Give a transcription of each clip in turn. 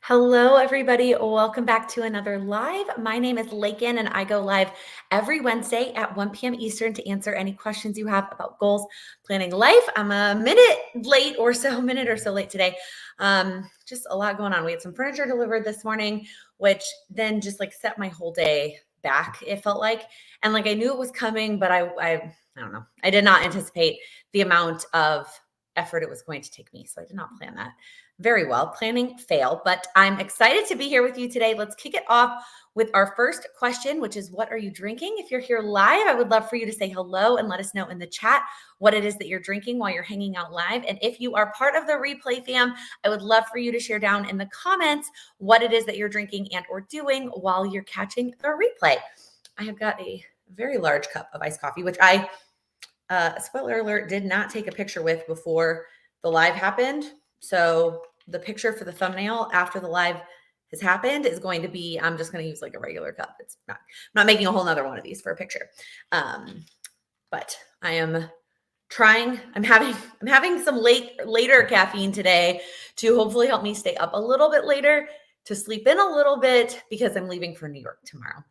Hello, everybody. Welcome back to another live. My name is Laken, and I go live every Wednesday at 1 p.m. Eastern to answer any questions you have about goals, planning life. I'm a minute or so late today. Just a lot going on. We had some furniture delivered this morning, which then just like set my whole day back, it felt like. And like I knew it was coming, but I don't know. I did not anticipate the amount of effort it was going to take me. So I did not plan that very well. Planning fail, but I'm excited to be here with you today. Let's kick it off with our first question, which is, what are you drinking? If you're here live, I would love for you to say hello and let us know in the chat what it is that you're drinking while you're hanging out live. And if you are part of the replay fam, I would love for you to share down in the comments what it is that you're drinking and or doing while you're catching the replay. I have got a very large cup of iced coffee, which I, spoiler alert, did not take a picture with before the live happened. So the picture for the thumbnail after the live has happened is going to be, I'm just going to use like a regular cup. I'm not making a whole nother one of these for a picture. But I am trying, I'm having some later caffeine today to hopefully help me stay up a little bit later, to sleep in a little bit, because I'm leaving for New York tomorrow.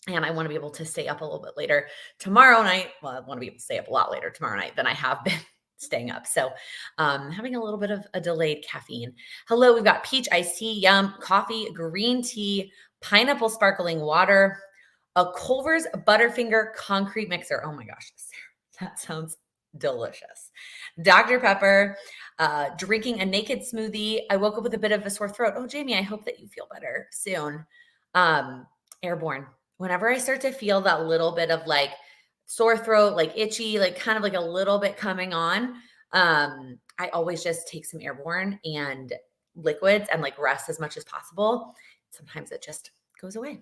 And I want to be able to stay up a little bit later tomorrow night. Well, I want to be able to stay up a lot later tomorrow night than I have been staying up. So having a little bit of a delayed caffeine. Hello, we've got peach iced tea, yum, coffee, green tea, pineapple sparkling water, a Culver's Butterfinger concrete mixer. Oh my gosh, that sounds delicious. Dr. Pepper, drinking a naked smoothie. I woke up with a bit of a sore throat. Oh, Jamie, I hope that you feel better soon. Airborne. Whenever I start to feel that little bit of like sore throat, like itchy, like kind of like a little bit coming on, I always just take some Airborne and liquids and like rest as much as possible. Sometimes it just goes away.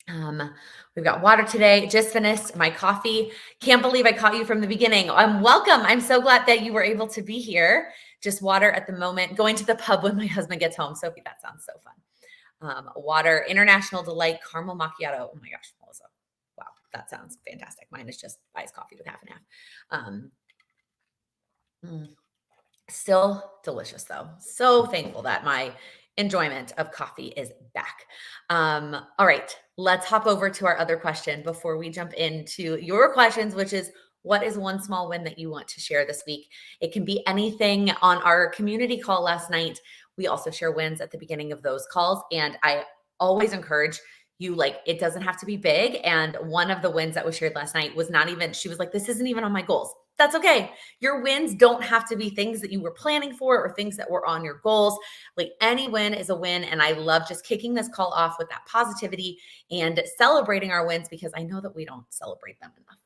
We've got water today. Just finished my coffee. Can't believe I caught you from the beginning. Welcome. I'm so glad that you were able to be here. Just water at the moment. Going to the pub when my husband gets home. Sophie, that sounds so fun. Water, International Delight, caramel macchiato. Oh my gosh, Melissa. Wow, that sounds fantastic. Mine is just iced coffee with half and half. Still delicious though. So thankful that my enjoyment of coffee is back. All right, let's hop over to our other question before we jump into your questions, which is, what is one small win that you want to share this week? It can be anything. On our community call last night, we also share wins at the beginning of those calls. And I always encourage you, like, it doesn't have to be big. And one of the wins that was shared last night was not even, she was like, this isn't even on my goals. That's okay. Your wins don't have to be things that you were planning for or things that were on your goals. Like, any win is a win. And I love just kicking this call off with that positivity and celebrating our wins, because I know that we don't celebrate them enough.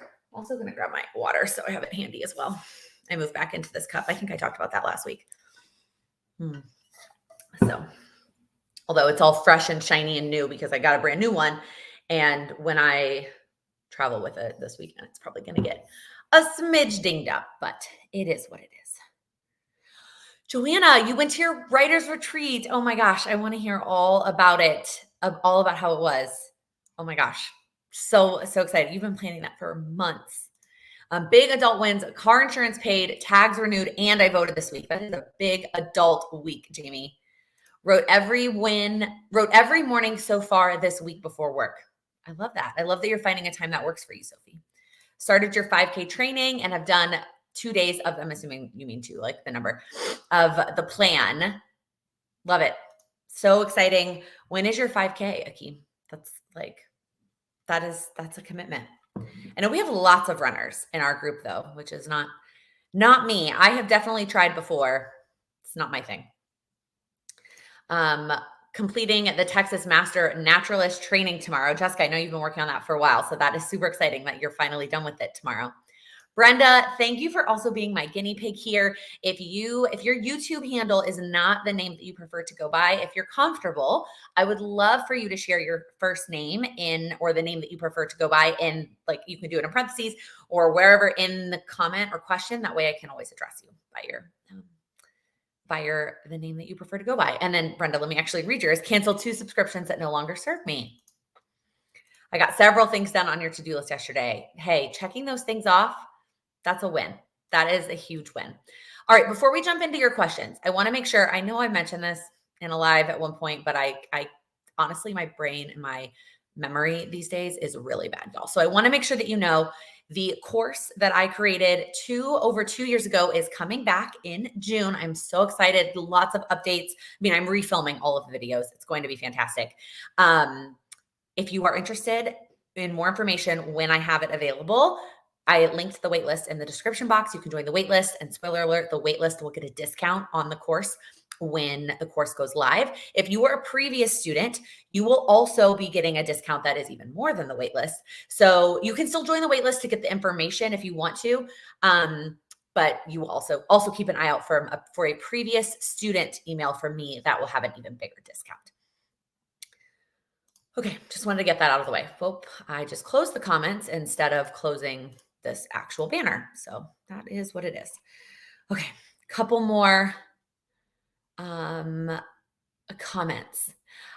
I'm also going to grab my water so I have it handy as well. I moved back into this cup. I think I talked about that last week. So, although it's all fresh and shiny and new because I got a brand new one. And when I travel with it this weekend, it's probably going to get a smidge dinged up, but it is what it is. Joanna, you went to your writer's retreat. Oh my gosh, I want to hear all about it, all about how it was. Oh my gosh, so excited. You've been planning that for months. Big adult wins, car insurance paid, tags renewed, and I voted this week. That is a big adult week, Jamie. Wrote every morning so far this week before work. I love that. I love that you're finding a time that works for you, Sophie. Started your 5K training and have done 2 days of, I'm assuming you mean 2, like the number of the plan. Love it. So exciting. When is your 5K, Akeem? That's a commitment. I know we have lots of runners in our group though, which is not me. I have definitely tried before. It's not my thing. Completing the Texas Master Naturalist training tomorrow. Jessica, I know you've been working on that for a while, so that is super exciting that you're finally done with it tomorrow. Brenda, thank you for also being my guinea pig here. If your YouTube handle is not the name that you prefer to go by, if you're comfortable, I would love for you to share your first name or the name that you prefer to go by in, like, you can do it in parentheses or wherever in the comment or question. That way I can always address you by the name that you prefer to go by. And then Brenda, let me actually read yours. Cancel 2 subscriptions that no longer serve me. I got several things done on your to-do list yesterday. Hey, checking those things off, that's a win. That is a huge win. All right, before we jump into your questions, I want to make sure, I know I mentioned this in a live at one point, but I honestly, my brain and my memory these days is really bad, y'all. So I want to make sure that you know the course that I created over 2 years ago is coming back in June. I'm so excited. Lots of updates. I mean, I'm refilming all of the videos. It's going to be fantastic. If you are interested in more information when I have it available, I linked the waitlist in the description box. You can join the waitlist, and spoiler alert, the waitlist will get a discount on the course when the course goes live. If you are a previous student, you will also be getting a discount that is even more than the waitlist. So you can still join the waitlist to get the information if you want to. But you will also keep an eye out for a previous student email from me that will have an even bigger discount. Okay, just wanted to get that out of the way. Well, I just closed the comments instead of closing this actual banner. So that is what it is. Okay, a couple more comments.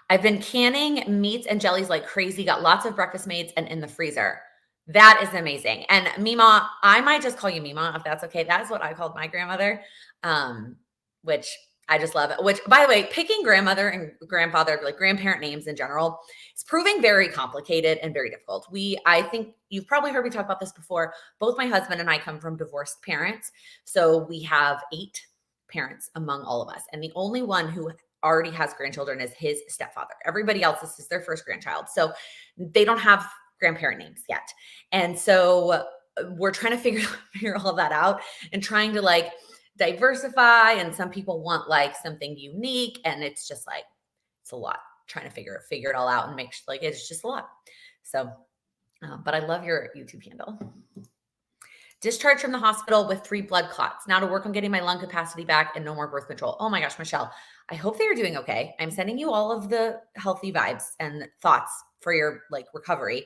I've been canning meats and jellies like crazy, got lots of breakfast mates and in the freezer. That is amazing. And Mima, I might just call you Mima if that's okay. That is what I called my grandmother, which I just love it. Which, by the way, picking grandmother and grandfather, like grandparent names in general, is proving very complicated and very difficult. I think you've probably heard me talk about this before. Both my husband and I come from divorced parents. So we have 8 parents among all of us. And the only one who already has grandchildren is his stepfather. Everybody else, this is their first grandchild. So they don't have grandparent names yet. And so we're trying to figure all that out and trying to like diversify. And some people want like something unique. And it's just like, it's a lot trying to figure it all out and make sure like, it's just a lot. So, but I love your YouTube handle. Discharged from the hospital with 3 blood clots. Now to work on getting my lung capacity back and no more birth control. Oh my gosh, Michelle, I hope that you're doing okay. I'm sending you all of the healthy vibes and thoughts for your like recovery.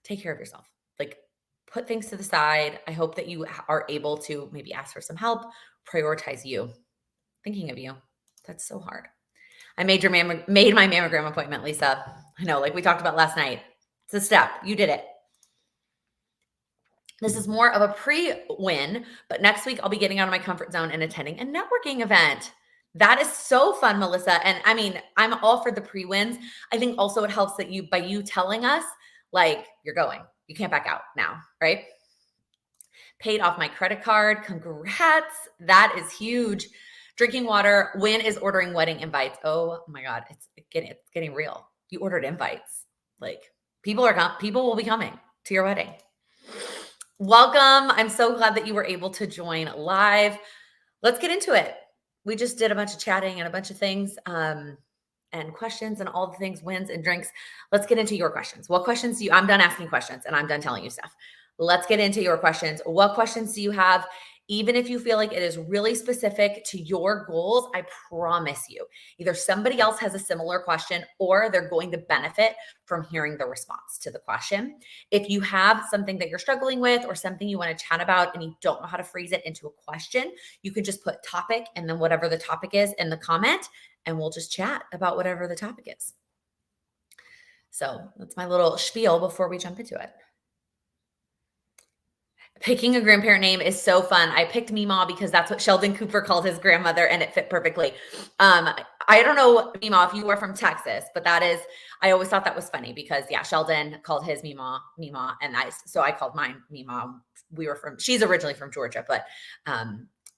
Take care of yourself. Like put things to the side. I hope that you are able to maybe ask for some help, prioritize you. Thinking of you. That's so hard. I made my mammogram appointment, Lisa. I know, like we talked about last night. It's a step. You did it. This is more of a pre-win, but next week I'll be getting out of my comfort zone and attending a networking event. That is so fun, Melissa. And I mean, I'm all for the pre-wins. I think also it helps that by you telling us, like, you're going. You can't back out now, right? Paid off my credit card. Congrats. That is huge. Drinking water. Win is ordering wedding invites. Oh my God. It's getting real. You ordered invites. Like people will be coming to your wedding. Welcome. I'm so glad that you were able to join live. Let's get into it. We just did a bunch of chatting and a bunch of things and questions and all the things, wins and drinks. Let's get into your questions. What questions do you, I'm done asking questions and I'm done telling you stuff. Let's get into your questions. What questions do you have? Even if you feel like it is really specific to your goals, I promise you, either somebody else has a similar question or they're going to benefit from hearing the response to the question. If you have something that you're struggling with or something you want to chat about and you don't know how to phrase it into a question, you could just put topic and then whatever the topic is in the comment, and we'll just chat about whatever the topic is. So that's my little spiel before we jump into it. Picking a grandparent name is so fun. I picked Meemaw because that's what Sheldon Cooper called his grandmother and it fit perfectly. I don't know, Meemaw, if you are from Texas, but I always thought that was funny because yeah, Sheldon called his Meemaw, and so I called mine Meemaw. She's originally from Georgia, but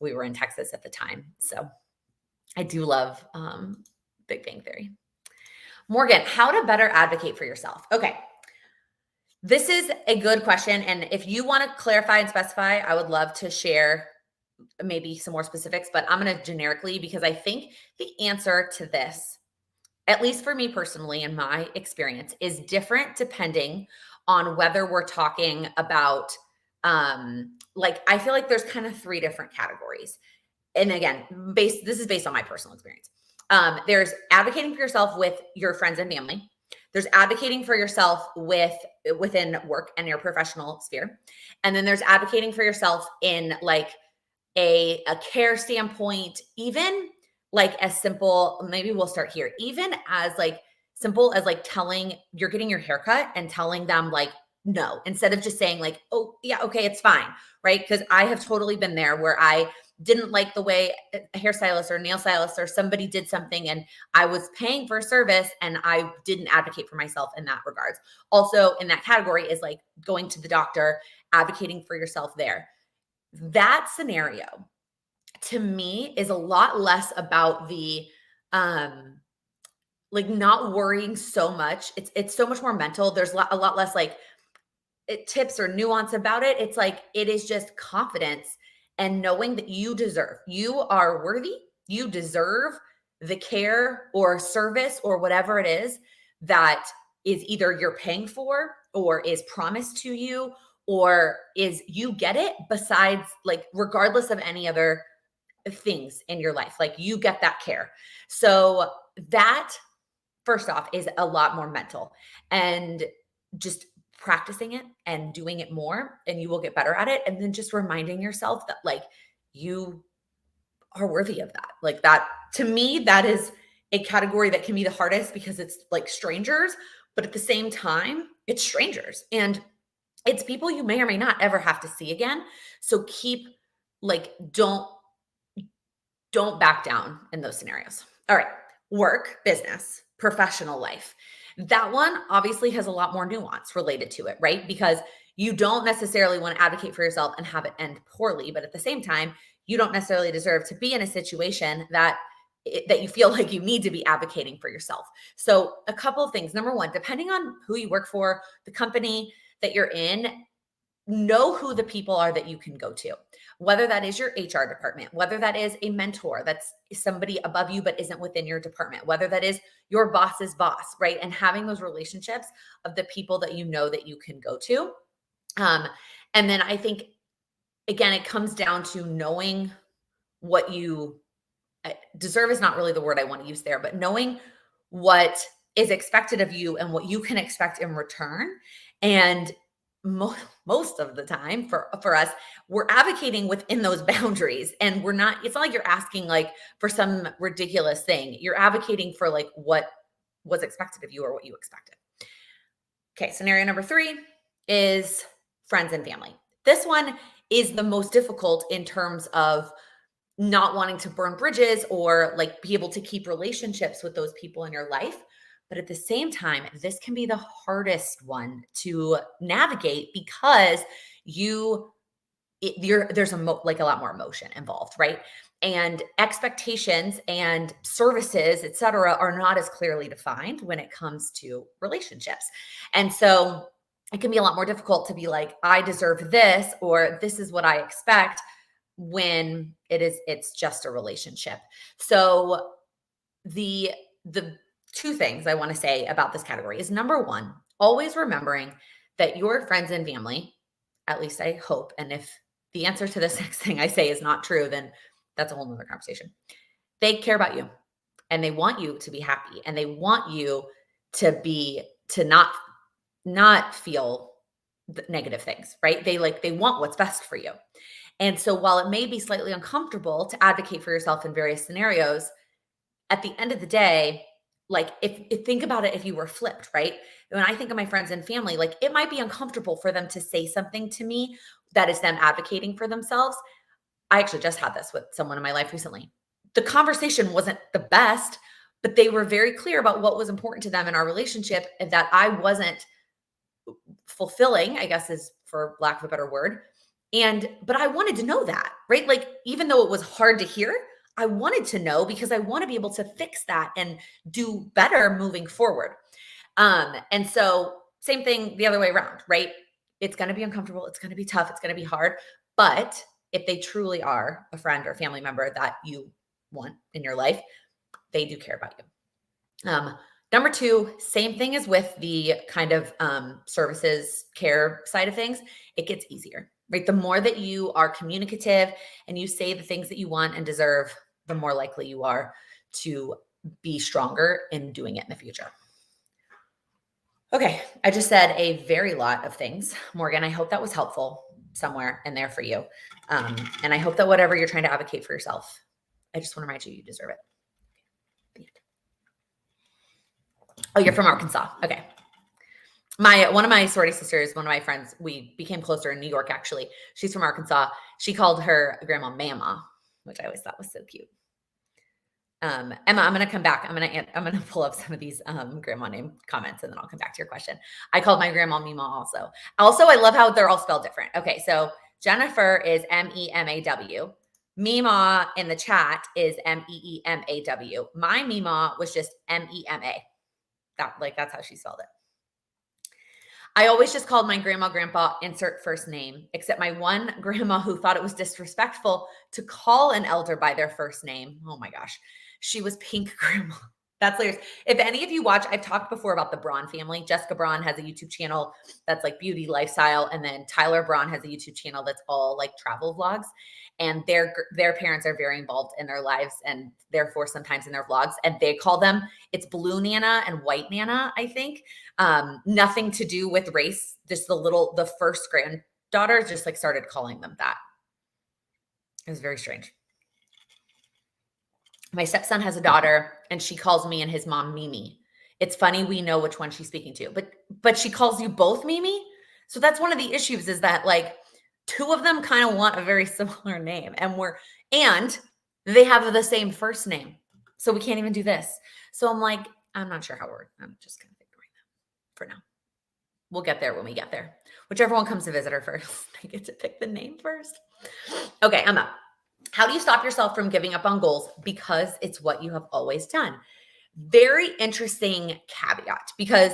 we were in Texas at the time. So I do love Big Bang Theory. Morgan, how to better advocate for yourself? Okay. This is a good question. And if you want to clarify and specify, I would love to share maybe some more specifics, but I'm going to generically, because I think the answer to this, at least for me personally, in my experience, is different depending on whether we're talking about, I feel like there's kind of 3 different categories. And again, this is based on my personal experience. There's advocating for yourself with your friends and family. There's advocating for yourself within work and your professional sphere. And then there's advocating for yourself in like a care standpoint, even like as simple, maybe we'll start here, even as like simple as like you're getting your haircut and telling them like, no, instead of just saying like, oh yeah, okay, it's fine. Right. Cause I have totally been there where I didn't like the way a hairstylist or nail stylist or somebody did something and I was paying for a service and I didn't advocate for myself in that regards. Also in that category is like going to the doctor, advocating for yourself there. That scenario to me is a lot less about the like not worrying so much. It's so much more mental. There's a lot less like tips or nuance about it. It's like it is just confidence and knowing that you are worthy, you deserve the care or service or whatever it is that is either you're paying for or is promised to you or is you get it besides like regardless of any other things in your life. Like you get that care. So that first off is a lot more mental and just practicing it and doing it more and you will get better at it. And then just reminding yourself that like you are worthy of that. Like that to me, that is a category that can be the hardest because it's like strangers, but at the same time, it's strangers and it's people you may or may not ever have to see again. So keep like, don't back down in those scenarios. All right. Work, business, professional life. That one obviously has a lot more nuance related to it, right? Because you don't necessarily want to advocate for yourself and have it end poorly, but at the same time, you don't necessarily deserve to be in a situation that you feel like you need to be advocating for yourself. So a couple of things. Number one, depending on who you work for, the company that you're in, know who the people are that you can go to, whether that is your HR department, whether that is a mentor that's somebody above you but isn't within your department, whether that is your boss's boss, right? And having those relationships of the people that you know that you can go to. And then I think, again, it comes down to knowing what you deserve is not really the word I want to use there, but knowing what is expected of you and what you can expect in return. And most of the time for us, we're advocating within those boundaries and it's not like you're asking like for some ridiculous thing. You're advocating for like what was expected of you or what you expected. Okay. Scenario number 3 is friends and family. This one is the most difficult in terms of not wanting to burn bridges or like be able to keep relationships with those people in your life. But at the same time, this can be the hardest one to navigate because there's like a lot more emotion involved, right? And expectations and services, et cetera, are not as clearly defined when it comes to relationships. And so it can be a lot more difficult to be like, I deserve this, or this is what I expect when it's just a relationship. So the 2 things I want to say about this category is number 1, always remembering that your friends and family, at least I hope, and if the answer to this next thing I say is not true, then that's a whole nother conversation. They care about you and they want you to be happy and they want you to not feel the negative things, right? They want what's best for you. And so while it may be slightly uncomfortable to advocate for yourself in various scenarios, at the end of the day, like if think about it, if you were flipped, right? When I think of my friends and family, like it might be uncomfortable for them to say something to me that is them advocating for themselves. I actually just had this with someone in my life recently. The conversation wasn't the best, but they were very clear about what was important to them in our relationship and that I wasn't fulfilling, I guess is for lack of a better word. But I wanted to know that, right? Like, even though it was hard to hear, I wanted to know because I want to be able to fix that and do better moving forward. And so same thing the other way around, right? It's going to be uncomfortable. It's going to be tough. It's going to be hard. But if they truly are a friend or family member that you want in your life, they do care about you. Number 2, same thing as with the kind of services care side of things, it gets easier, right? The more that you are communicative and you say the things that you want and deserve, the more likely you are to be stronger in doing it in the future. Okay, I just said a very lot of things. Morgan, I hope that was helpful somewhere in there for you. And I hope that whatever you're trying to advocate for yourself, I just want to remind you, you deserve it. Oh, you're from Arkansas. Okay. One of my sorority sisters, one of my friends, we became closer in New York, actually. She's from Arkansas. She called her grandma Mama. which I always thought was so cute. Emma, I'm going to come back. I'm going to pull up some of these grandma name comments and then I'll come back to your question. I called my grandma Mima also. Also, I love how they're all spelled different. Okay, so Jennifer is Memaw. Mima in the chat is Meemaw. My Mima was just Mema. That's how she spelled it. I always just called my grandma, grandpa, insert first name, except my one grandma who thought it was disrespectful to call an elder by their first name. Oh my gosh. She was Pink Grandma. That's hilarious. If any of you watch, I've talked before about the Braun family. Jessica Braun has a YouTube channel that's like beauty lifestyle. And then Tyler Braun has a YouTube channel that's all like travel vlogs. And their parents are very involved in their lives and therefore sometimes in their vlogs. And they call them, it's Blue Nana and White Nana, I think. Nothing to do with race. Just the first granddaughter just like started calling them that. It was very strange. My stepson has a daughter and she calls me and his mom Mimi. It's funny, we know which one she's speaking to, but she calls you both Mimi. So that's one of the issues is that like two of them kind of want a very similar name and they have the same first name. So we can't even do this. So I'm like, I'm not sure how I'm just kind of ignoring that for now. We'll get there when we get there. Whichever one comes to visit her first, I get to pick the name first. Okay, Emma. How do you stop yourself from giving up on goals because it's what you have always done? Very interesting caveat because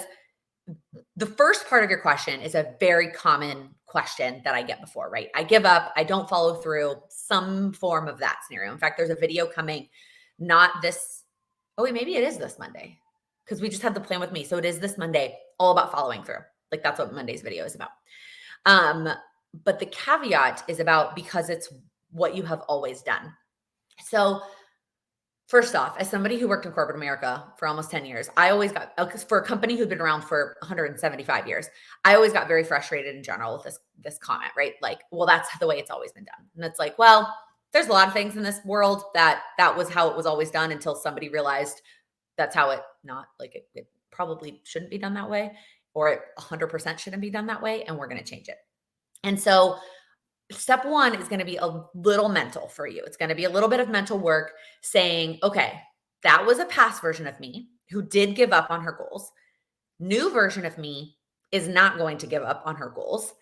the first part of your question is a very common question that I get before, right? I give up, I don't follow through, some form of that scenario. In fact, there's a video coming, maybe it is this Monday because we just had the plan with me. So it is this Monday, all about following through. Like that's what Monday's video is about. But the caveat is about because it's what you have always done. So first off, as somebody who worked in corporate America for almost 10 years, I always got, for a company who'd been around for 175 years, I always got very frustrated in general with this comment, right? Like, well, that's the way it's always been done. And it's like, well, there's a lot of things in this world that was how it was always done until somebody realized that's how it probably shouldn't be done that way, or it 100% shouldn't be done that way. And we're going to change it. And so step one is going to be a little mental for you. It's going to be a little bit of mental work saying, okay, that was a past version of me who did give up on her goals. New version of me is not going to give up on her goals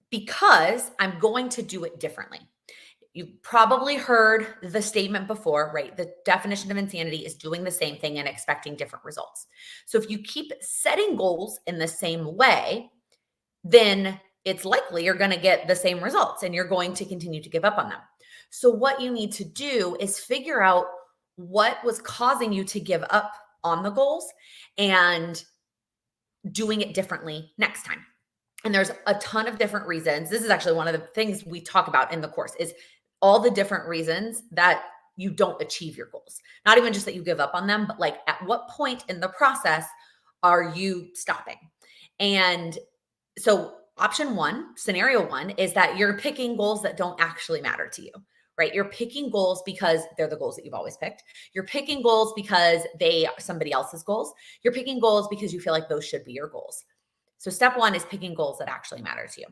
because I'm going to do it differently. You've probably heard the statement before, right? The definition of insanity is doing the same thing and expecting different results. So if you keep setting goals in the same way, then it's likely you're going to get the same results and you're going to continue to give up on them. So what you need to do is figure out what was causing you to give up on the goals and doing it differently next time. And there's a ton of different reasons. This is actually one of the things we talk about in the course is all the different reasons that you don't achieve your goals. Not even just that you give up on them, but like at what point in the process are you stopping? And so option one, scenario one, is that you're picking goals that don't actually matter to you, right? You're picking goals because they're the goals that you've always picked. You're picking goals because they are somebody else's goals. You're picking goals because you feel like those should be your goals. So step one is picking goals that actually matter to you.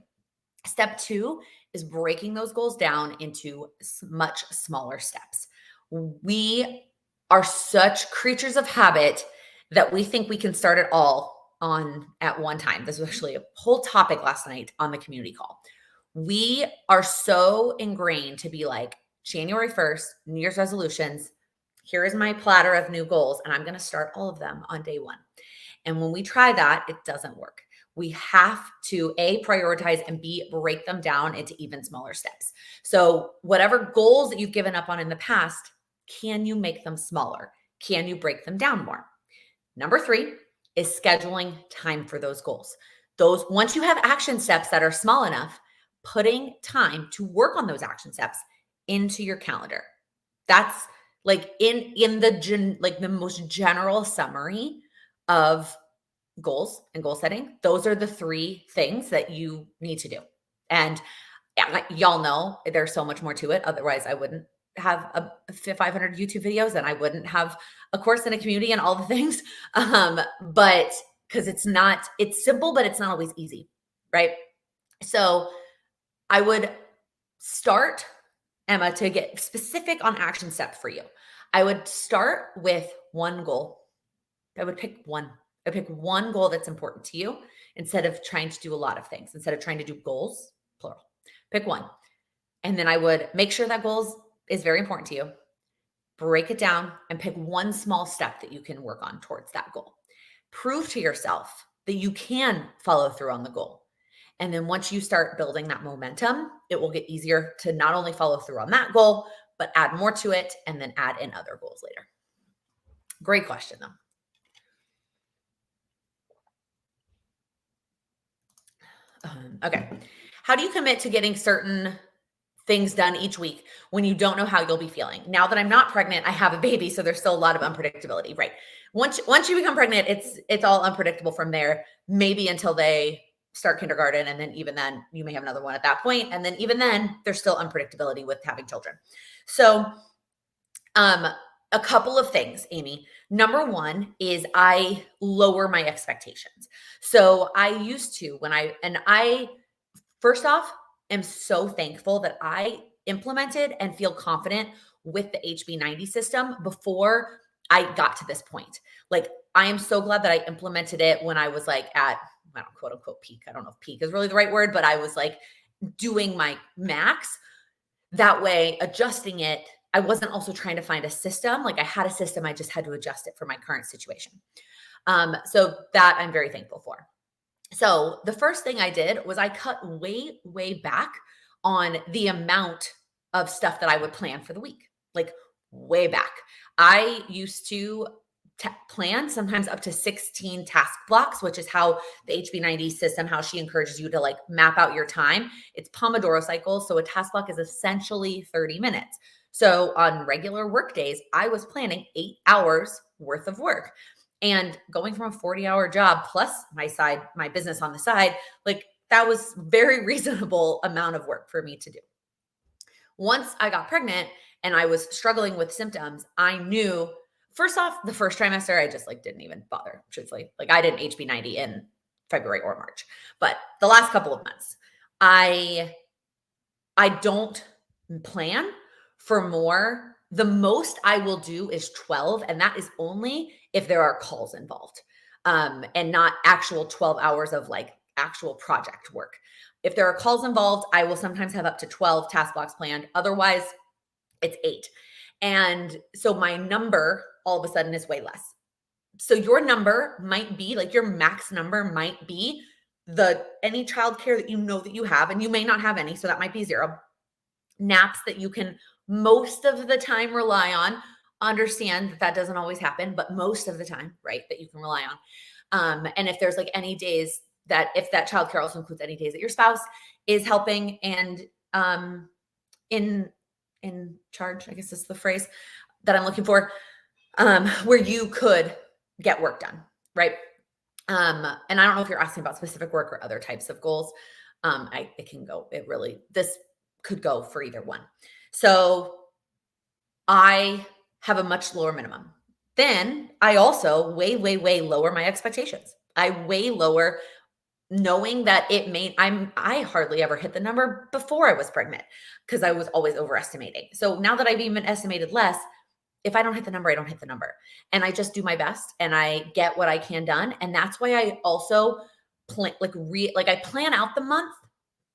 Step two is breaking those goals down into much smaller steps. We are such creatures of habit that we think we can start it all at one time. This was actually a whole topic last night on the community call. We are so ingrained to be like, January 1st, New Year's resolutions, here is my platter of new goals, and I'm going to start all of them on day one. And when we try that, it doesn't work. We have to A, prioritize, and B, break them down into even smaller steps. So whatever goals that you've given up on in the past, can you make them smaller? Can you break them down more? Number three is scheduling time for those goals. Once you have action steps that are small enough, putting time to work on those action steps into your calendar. That's like in the most general summary of goals and goal setting. Those are the three things that you need to do. And y'all know there's so much more to it. Otherwise, I wouldn't have 500 YouTube videos and I wouldn't have a course in a community and all the things. But because it's simple, but it's not always easy, right? So I would start Emma, to get specific on action steps for you, I would start with one goal. I would pick one. I pick one goal that's important to you instead of trying to do a lot of things, instead of trying to do goals, plural. Pick one. And then I would make sure that is very important to you. Break it down and pick one small step that you can work on towards that goal. Prove to yourself that you can follow through on the goal. And then once you start building that momentum, it will get easier to not only follow through on that goal, but add more to it and then add in other goals later. Great question, though. Okay. How do you commit to getting certain things done each week when you don't know how you'll be feeling? Now that I'm not pregnant, I have a baby, so there's still a lot of unpredictability, right? Once you become pregnant, it's all unpredictable from there, maybe until they start kindergarten, and then even then you may have another one at that point, and then even then there's still unpredictability with having children. So a couple of things, Amy. Number one is I lower my expectations. So I used to first off, am so thankful that I implemented and feel confident with the HB90 system before I got to this point. Like, I am so glad that I implemented it when I was like at, I don't quote unquote peak. I don't know if peak is really the right word, but I was like doing my max. That way, adjusting it, I wasn't also trying to find a system. Like, I had a system, I just had to adjust it for my current situation. So that I'm very thankful for. So the first thing I did was I cut way, way back on the amount of stuff that I would plan for the week, like way back. I used to plan sometimes up to 16 task blocks, which is how the HB90 system, how she encourages you to like map out your time. It's Pomodoro cycles. So a task block is essentially 30 minutes. So on regular work days, I was planning 8 hours worth of work. And going from a 40-hour job plus my business on the side, like that was very reasonable amount of work for me to do. Once I got pregnant and I was struggling with symptoms, I knew, first off, the first trimester, I just like didn't even bother, truthfully. Like, I didn't HB90 in February or March, but the last couple of months, I don't plan for more. The most I will do is 12, and that is only if there are calls involved, and not actual 12 hours of like actual project work. If there are calls involved, I will sometimes have up to 12 task blocks planned. Otherwise, it's 8. And so my number all of a sudden is way less. So your number might be like, your max number might be any childcare that you know that you have, and you may not have any, so that might be 0. Naps that you can most of the time rely on. Understand that doesn't always happen, but most of the time, right, that you can rely on. And if there's like any days that, if that childcare also includes any days that your spouse is helping and in charge, I guess is the phrase that I'm looking for, where you could get work done, right? And I don't know if you're asking about specific work or other types of goals. This could go for either one. So I have a much lower minimum. Then I also way, way, way lower my expectations. I way lower, knowing that I hardly ever hit the number before I was pregnant because I was always overestimating. So now that I've even estimated less, if I don't hit the number, I don't hit the number. And I just do my best and I get what I can done. And that's why I also I plan out the month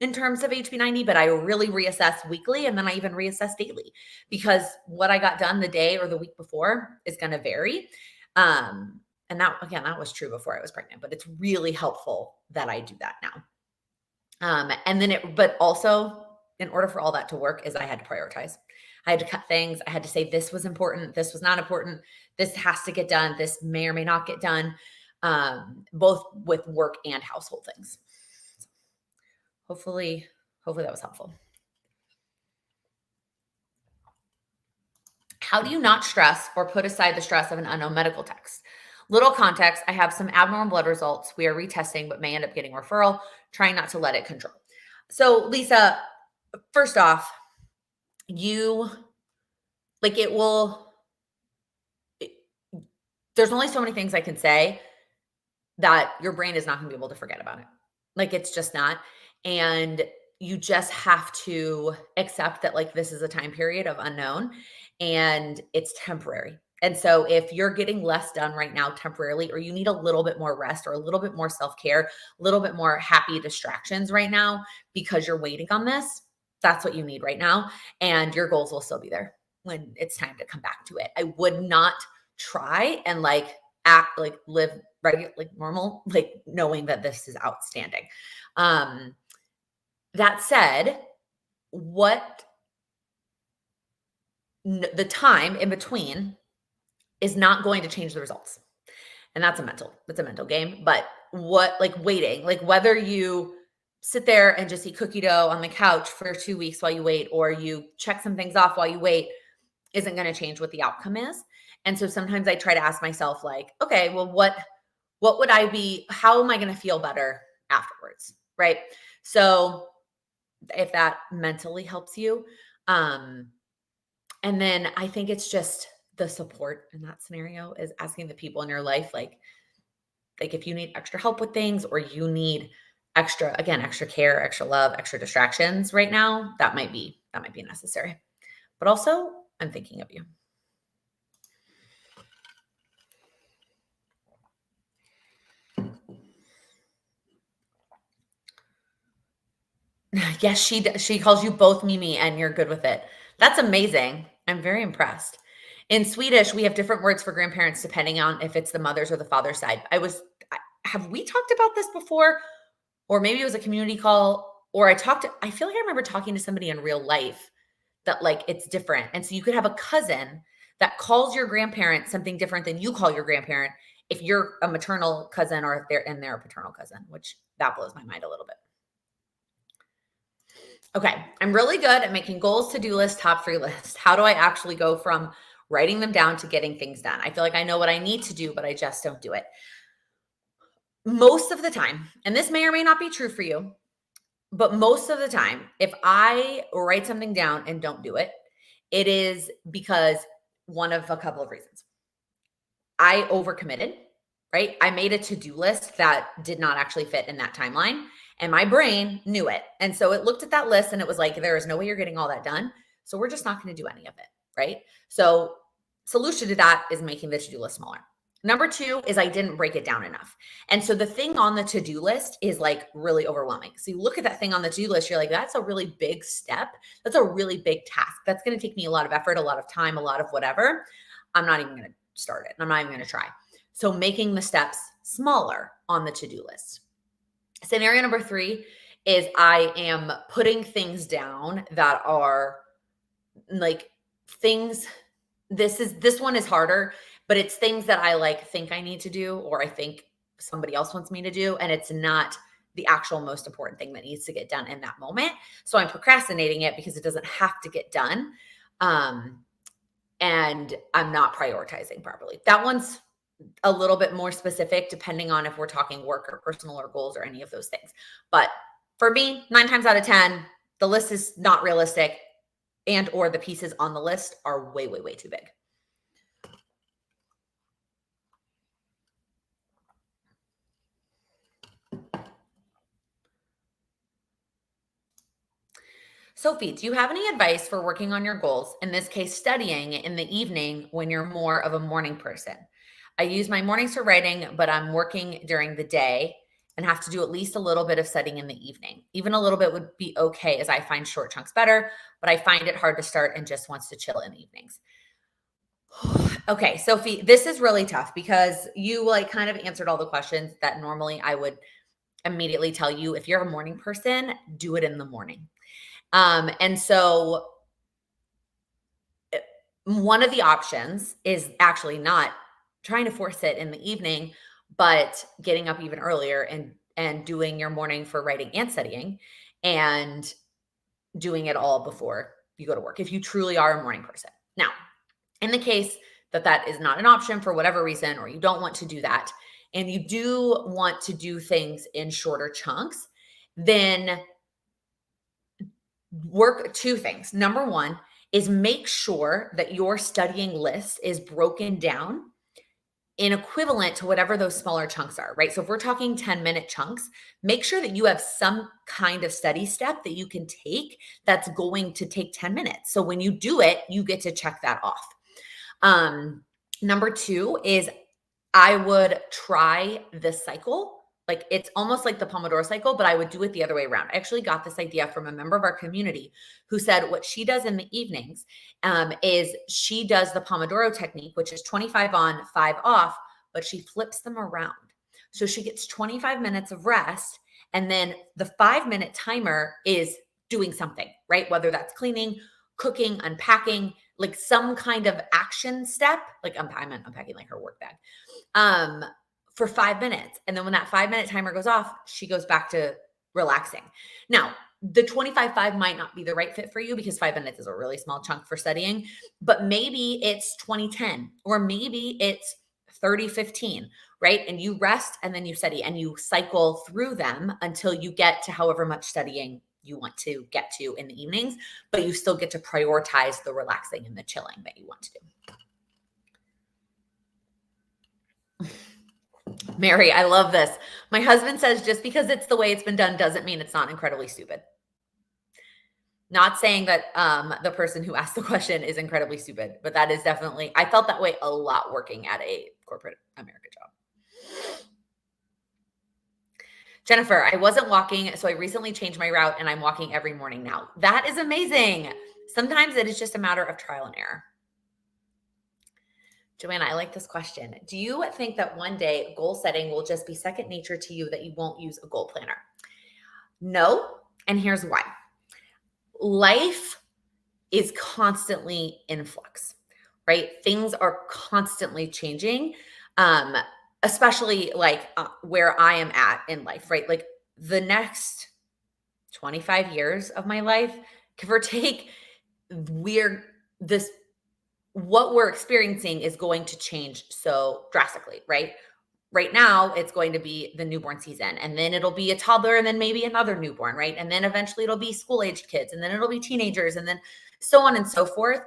in terms of HB90, but I really reassess weekly, and then I even reassess daily, because what I got done the day or the week before is going to vary. And that was true before I was pregnant, but it's really helpful that I do that now. But also, in order for all that to work, is I had to prioritize. I had to cut things. I had to say, this was important. This was not important. This has to get done. This may or may not get done, both with work and household things. Hopefully that was helpful. How do you not stress or put aside the stress of an unknown medical text? Little context, I have some abnormal blood results. We are retesting, but may end up getting referral, trying not to let it control. So Lisa, first off, there's only so many things I can say that your brain is not going to be able to forget about it. Like, it's just not. And you just have to accept that like this is a time period of unknown and it's temporary. And so if you're getting less done right now temporarily, or you need a little bit more rest or a little bit more self-care, a little bit more happy distractions right now because you're waiting on this, that's what you need right now. And your goals will still be there when it's time to come back to it. I would not try and like act like live regular, like normal, like knowing that this is outstanding. That said, what the time in between is not going to change the results. And that's a mental game. But what, like waiting, like whether you sit there and just eat cookie dough on the couch for 2 weeks while you wait, or you check some things off while you wait, isn't going to change what the outcome is. And so sometimes I try to ask myself, like, okay, well, what would I be, how am I going to feel better afterwards? Right. So if that mentally helps you. And then I think it's just the support in that scenario is asking the people in your life, like if you need extra help with things, or you need extra care, extra love, extra distractions right now, that might be necessary. But also, I'm thinking of you. Yes, she calls you both Mimi and you're good with it. That's amazing. I'm very impressed. In Swedish, we have different words for grandparents depending on if it's the mother's or the father's side. Have we talked about this before? Or maybe it was a community call, or I feel like I remember talking to somebody in real life that like it's different. And so you could have a cousin that calls your grandparent something different than you call your grandparent if you're a maternal cousin or if they're a paternal cousin, which that blows my mind a little bit. Okay, I'm really good at making goals, to-do list, top 3 lists. How do I actually go from writing them down to getting things done? I feel like I know what I need to do, but I just don't do it. Most of the time, and this may or may not be true for you, but most of the time, if I write something down and don't do it, it is because one of a couple of reasons. I overcommitted, right? I made a to-do list that did not actually fit in that timeline, and my brain knew it. And so it looked at that list and it was like, there is no way you're getting all that done. So we're just not going to do any of it, right? So solution to that is making the to-do list smaller. Number 2 is I didn't break it down enough. And so the thing on the to-do list is like really overwhelming. So you look at that thing on the to-do list, you're like, that's a really big step. That's a really big task. That's going to take me a lot of effort, a lot of time, a lot of whatever. I'm not even going to start it. I'm not even going to try. So making the steps smaller on the to-do list. Scenario number 3 is I am putting things down that are like things. This one is harder, but it's things that I like think I need to do, or I think somebody else wants me to do. And it's not the actual most important thing that needs to get done in that moment. So I'm procrastinating it because it doesn't have to get done. And I'm not prioritizing properly. That one's a little bit more specific depending on if we're talking work or personal or goals or any of those things. But for me, 9 times out of 10, the list is not realistic, and or the pieces on the list are way, way, way too big. Sophie, do you have any advice for working on your goals? In this case, studying in the evening when you're more of a morning person. I use my mornings for writing, but I'm working during the day and have to do at least a little bit of studying in the evening. Even a little bit would be okay, as I find short chunks better, but I find it hard to start and just wants to chill in the evenings. Okay, Sophie, this is really tough because you like kind of answered all the questions that normally I would immediately tell you. If you're a morning person, do it in the morning. And so one of the options is actually not trying to force it in the evening, but getting up even earlier and doing your morning for writing and studying, and doing it all before you go to work if you truly are a morning person. Now, in the case that that is not an option for whatever reason, or you don't want to do that, and you do want to do things in shorter chunks, then work 2 things. Number 1 is make sure that your studying list is broken down in equivalent to whatever those smaller chunks are, right? So if we're talking 10-minute chunks, make sure that you have some kind of study step that you can take that's going to take 10 minutes. So when you do it, you get to check that off. Number 2 is I would try this cycle. Like it's almost like the Pomodoro cycle, but I would do it the other way around. I actually got this idea from a member of our community who said what she does in the evenings is she does the Pomodoro technique, which is 25 on, 5 off, but she flips them around. So she gets 25 minutes of rest, and then the 5-minute timer is doing something, right? Whether that's cleaning, cooking, unpacking, like some kind of action step, like I'm unpacking like her work bag. For 5 minutes. And then when that 5-minute timer goes off, she goes back to relaxing. Now, the 25-5 might not be the right fit for you because 5 minutes is a really small chunk for studying, but maybe it's 20-10, or maybe it's 30-15, right? And you rest and then you study and you cycle through them until you get to however much studying you want to get to in the evenings, but you still get to prioritize the relaxing and the chilling that you want to do. Mary, I love this. My husband says just because it's the way it's been done doesn't mean it's not incredibly stupid. Not saying that the person who asked the question is incredibly stupid, but that is definitely, I felt that way a lot working at a corporate America job. Jennifer, I wasn't walking, so I recently changed my route and I'm walking every morning now. That is amazing. Sometimes it is just a matter of trial and error. Joanna, I like this question. Do you think that one day goal setting will just be second nature to you, that you won't use a goal planner? No, and here's why. Life is constantly in flux, right? Things are constantly changing, especially like where I am at in life, right? Like the next 25 years of my life, give or take, what we're experiencing is going to change so drastically, right? Right now, it's going to be the newborn season, and then it'll be a toddler, and then maybe another newborn, right? And then eventually it'll be school-aged kids, and then it'll be teenagers, and then so on and so forth.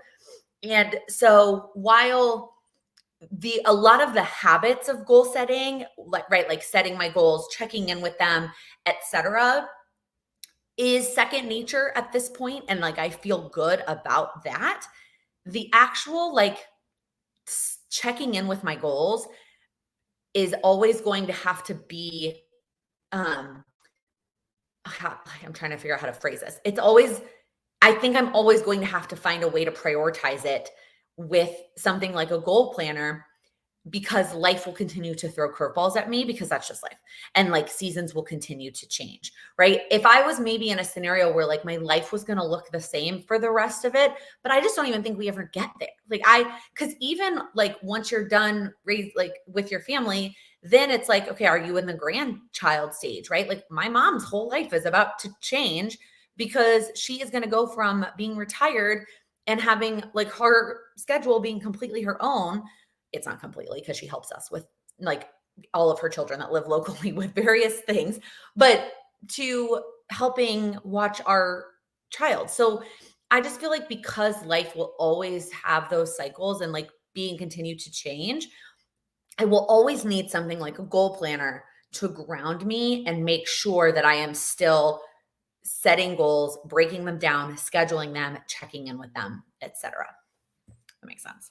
And so while a lot of the habits of goal setting, like setting my goals, checking in with them, etc., is second nature at this point, and like I feel good about that. The actual like checking in with my goals is always going to have to be, I'm trying to figure out how to phrase this. I think I'm always going to have to find a way to prioritize it with something like a goal planner, because life will continue to throw curveballs at me, because that's just life. And like seasons will continue to change, right? If I was maybe in a scenario where like my life was going to look the same for the rest of it, but I just don't even think we ever get there. Cause even like once you're done with your family, then it's like, okay, are you in the grandchild stage, right? Like my mom's whole life is about to change because she is going to go from being retired and having like her schedule being completely her own. It's not completely, because she helps us with like all of her children that live locally with various things, but to helping watch our child. So I just feel like because life will always have those cycles and like being continued to change, I will always need something like a goal planner to ground me and make sure that I am still setting goals, breaking them down, scheduling them, checking in with them, etc. That makes sense.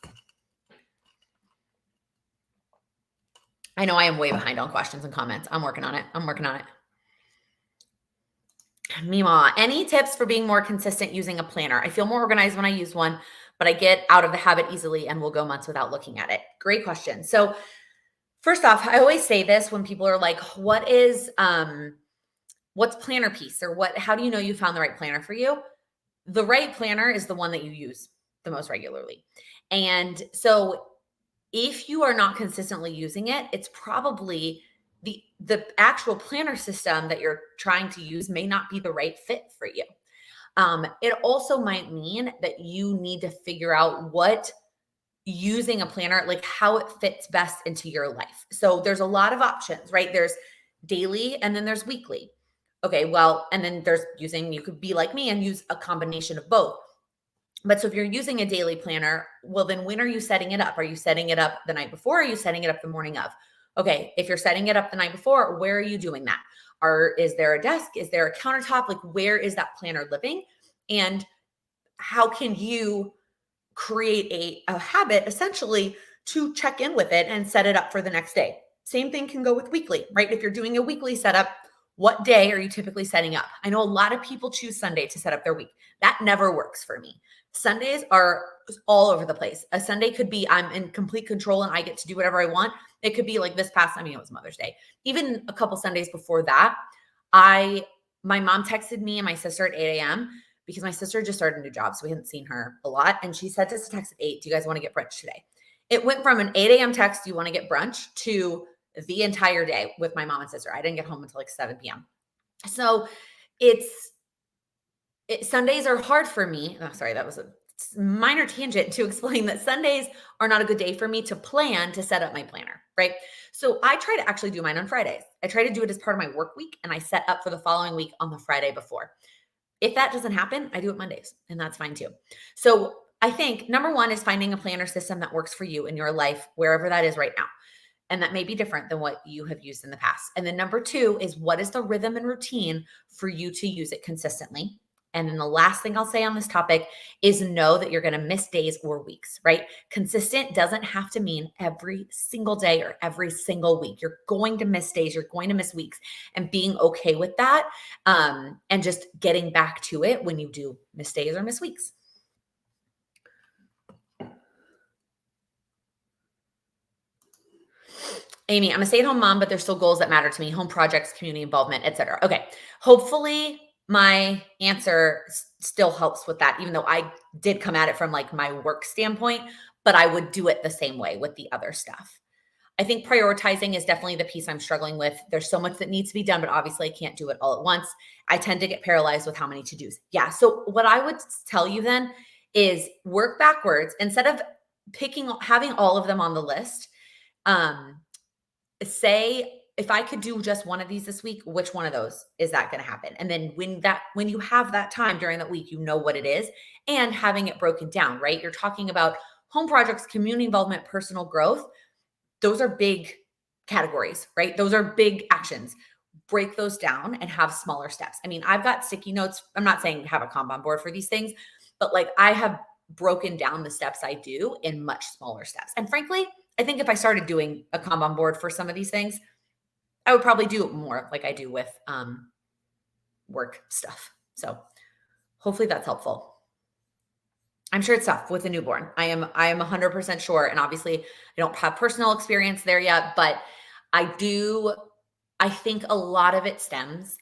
I know I am way behind on questions and comments. I'm working on it. Mima, any tips for being more consistent using a planner? I feel more organized when I use one, but I get out of the habit easily and will go months without looking at it. Great question. So first off, I always say this when people are like, what's planner piece, or how do you know you found the right planner for you? The right planner is the one that you use the most regularly. And so if you are not consistently using it, it's probably the actual planner system that you're trying to use may not be the right fit for you. It also might mean that you need to figure out what using a planner, like how it fits best into your life. So there's a lot of options, right? There's daily and then there's weekly. Okay, well, and then you could be like me and use a combination of both. But so if you're using a daily planner, well, then when are you setting it up? Are you setting it up the night before? Or are you setting it up the morning of? Okay, if you're setting it up the night before, where are you doing that? Is there a desk? Is there a countertop? Like, where is that planner living? And how can you create a habit essentially to check in with it and set it up for the next day? Same thing can go with weekly, right? If you're doing a weekly setup, what day are you typically setting up? I know a lot of people choose Sunday to set up their week. That never works for me. Sundays are all over the place. A Sunday could be I'm in complete control and I get to do whatever I want. It could be like this past, I mean, it was Mother's Day. Even a couple Sundays before that, my mom texted me and my sister at 8 a.m. because my sister just started a new job, so we hadn't seen her a lot. And she sent us a text at 8, do you guys want to get brunch today? It went from an 8 a.m. text, do you want to get brunch, to the entire day with my mom and sister. I didn't get home until like 7 p.m. So Sundays are hard for me. Oh, sorry, that was a minor tangent to explain that Sundays are not a good day for me to plan to set up my planner, right? So I try to actually do mine on Fridays. I try to do it as part of my work week, and I set up for the following week on the Friday before. If that doesn't happen, I do it Mondays, and that's fine too. So I think number one is finding a planner system that works for you in your life, wherever that is right now. And that may be different than what you have used in the past. And then number two is, what is the rhythm and routine for you to use it consistently? And then the last thing I'll say on this topic is, know that you're going to miss days or weeks, right? Consistent doesn't have to mean every single day or every single week. You're going to miss days, you're going to miss weeks, and being okay with that, and just getting back to it when you do miss days or miss weeks. Amy, I'm a stay-at-home mom, but there's still goals that matter to me: home projects, community involvement, etc. Okay, hopefully my answer still helps with that, even though I did come at it from like my work standpoint, but I would do it the same way with the other stuff. I think prioritizing is definitely the piece I'm struggling with. There's so much that needs to be done, but obviously I can't do it all at once. I tend to get paralyzed with how many to-dos. Yeah, so what I would tell you then is work backwards. Instead of having all of them on the list, say, if I could do just one of these this week, which one of those is that going to happen? And then when you have that time during that week, you know what it is, and having it broken down, right? You're talking about home projects, community involvement, personal growth. Those are big categories, right? Those are big actions. Break those down and have smaller steps. I mean, I've got sticky notes. I'm not saying have a Kanban board for these things, but like, I have broken down the steps I do in much smaller steps. And frankly, I think if I started doing a Kanban board for some of these things, I would probably do it more like I do with work stuff. So hopefully that's helpful. I'm sure it's tough with a newborn. I am 100% sure. And obviously I don't have personal experience there yet, but I think a lot of it stems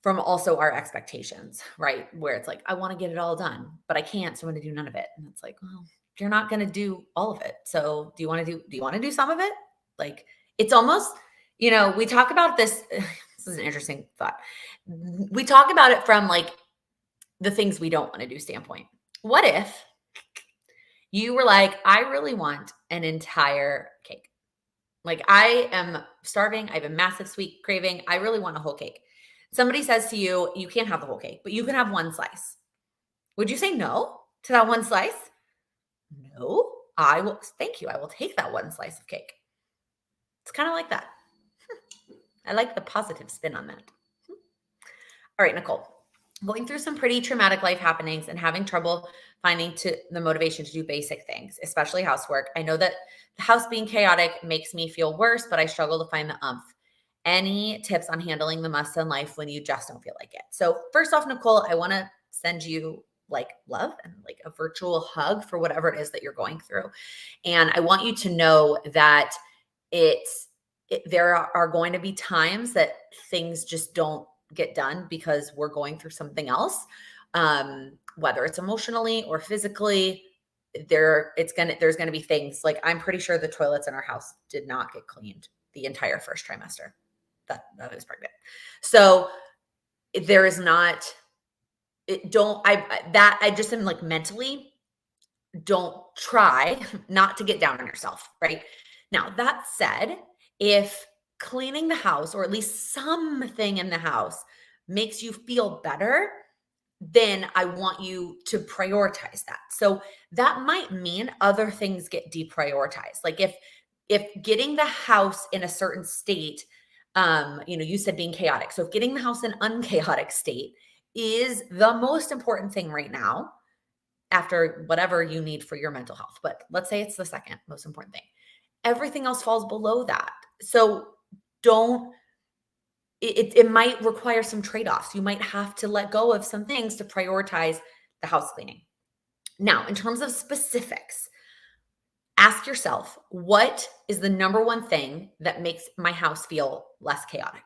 from also our expectations, right? Where it's like, I want to get it all done, but I can't, so I'm going to do none of it. And it's like, well, you're not going to do all of it. So do you want to do some of it? Like, it's almost, we talk about this. This is an interesting thought. We talk about it from like the things we don't want to do standpoint. What if you were like, I really want an entire cake. Like, I am starving. I have a massive sweet craving. I really want a whole cake. Somebody says to you, you can't have the whole cake, but you can have one slice. Would you say no to that one slice? No, I will. Thank you. I will take that one slice of cake. It's kind of like that. I like the positive spin on that. All right, Nicole, going through some pretty traumatic life happenings and having trouble finding the motivation to do basic things, especially housework. I know that the house being chaotic makes me feel worse, but I struggle to find the umph. Any tips on handling the mess in life when you just don't feel like it? So first off, Nicole, I want to send you like love and like a virtual hug for whatever it is that you're going through. And I want you to know that there are going to be times that things just don't get done because we're going through something else, whether it's emotionally or physically. There's going to be things like, I'm pretty sure the toilets in our house did not get cleaned the entire first trimester that I was pregnant. So there is not, I just am like, mentally, don't try not to get down on yourself, right? Now, that said, if cleaning the house, or at least something in the house, makes you feel better, then I want you to prioritize that. So that might mean other things get deprioritized. Like if getting the house in a certain state, you said being chaotic. So if getting the house in unchaotic state is the most important thing right now, after whatever you need for your mental health, but let's say it's the second most important thing, everything else falls below that. So don't it might require some trade-offs. You might have to let go of some things to prioritize the house cleaning. Now, in terms of specifics, ask yourself, what is the number one thing that makes my house feel less chaotic?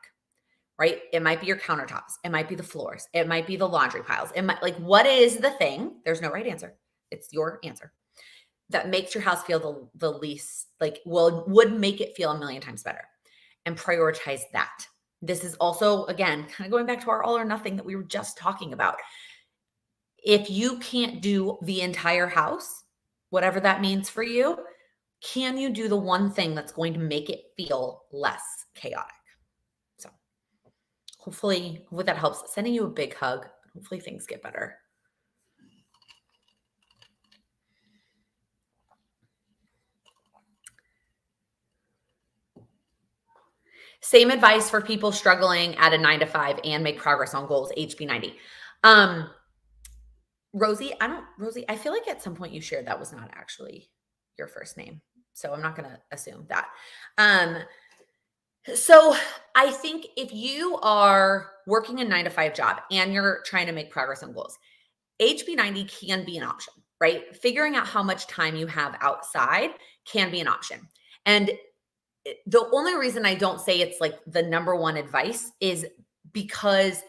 Right? It might be your countertops, it might be the floors, it might be the laundry piles. It might, like, what is the thing? There's no right answer. It's your answer that makes your house feel the least, like, would make it feel a million times better, and prioritize that. This is also, again, kind of going back to our all or nothing that we were just talking about. If you can't do the entire house, whatever that means for you, can you do the one thing that's going to make it feel less chaotic? So hopefully that helps. Sending you a big hug. Hopefully things get better. Same advice for people struggling at a 9 to 5 and make progress on goals, HB90. Rosie, I feel like at some point you shared that was not actually your first name. So I'm not going to assume that. So I think if you are working a 9 to 5 job and you're trying to make progress on goals, HB90 can be an option, right? Figuring out how much time you have outside can be an option. And the only reason I don't say it's like the number one advice is because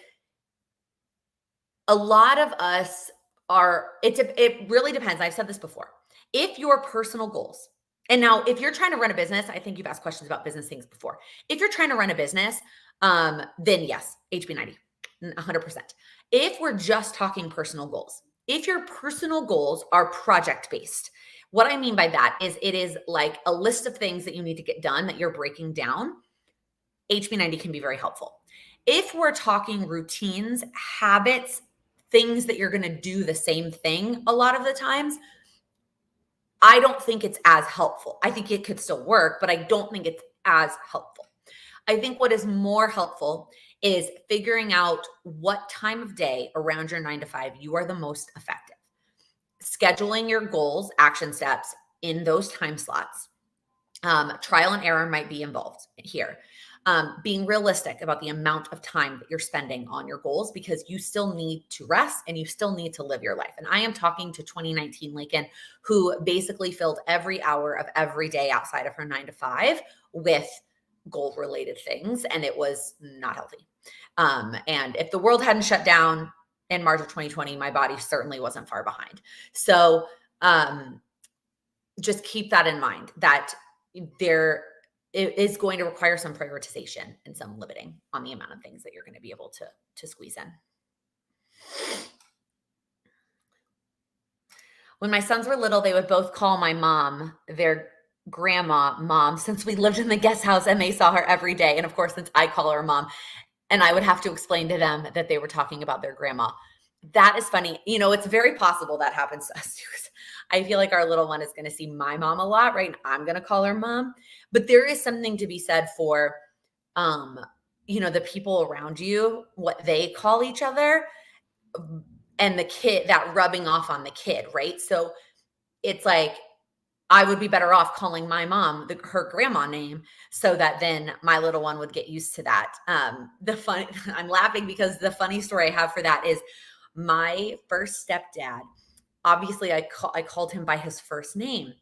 a lot of us it really depends. I've said this before. If your personal goals, and now if you're trying to run a business, I think you've asked questions about business things before. If you're trying to run a business, then yes, HB90, 100%. If we're just talking personal goals, if your personal goals are project based, what I mean by that is it is like a list of things that you need to get done that you're breaking down. HB90 can be very helpful. If we're talking routines, habits, things that you're going to do the same thing a lot of the times, I don't think it's as helpful. I think it could still work, but I don't think it's as helpful. I think what is more helpful is figuring out what time of day around your 9 to 5 you are the most effective. Scheduling your goals, action steps in those time slots. Trial and error might be involved here. Being realistic about the amount of time that you're spending on your goals, because you still need to rest and you still need to live your life. And I am talking to 2019 Laken, who basically filled every hour of every day outside of her 9 to 5 with goal related things. And it was not healthy. And if the world hadn't shut down in March of 2020, my body certainly wasn't far behind. So just keep that in mind, that there it is going to require some prioritization and some limiting on the amount of things that you're going to be able to squeeze in. When my sons were little, they would both call my mom their grandma mom, since we lived in the guest house and they saw her every day. And of course, since I call her mom, and I would have to explain to them that they were talking about their grandma. That is funny. It's very possible that happens to us too. I feel like our little one is going to see my mom a lot, right? And I'm going to call her mom. But there is something to be said for, the people around you, what they call each other, and the kid, that rubbing off on the kid, right? So it's like, I would be better off calling my mom her grandma name, so that then my little one would get used to that. I'm laughing because the funny story I have for that is my first stepdad. Obviously, I called him by his first name.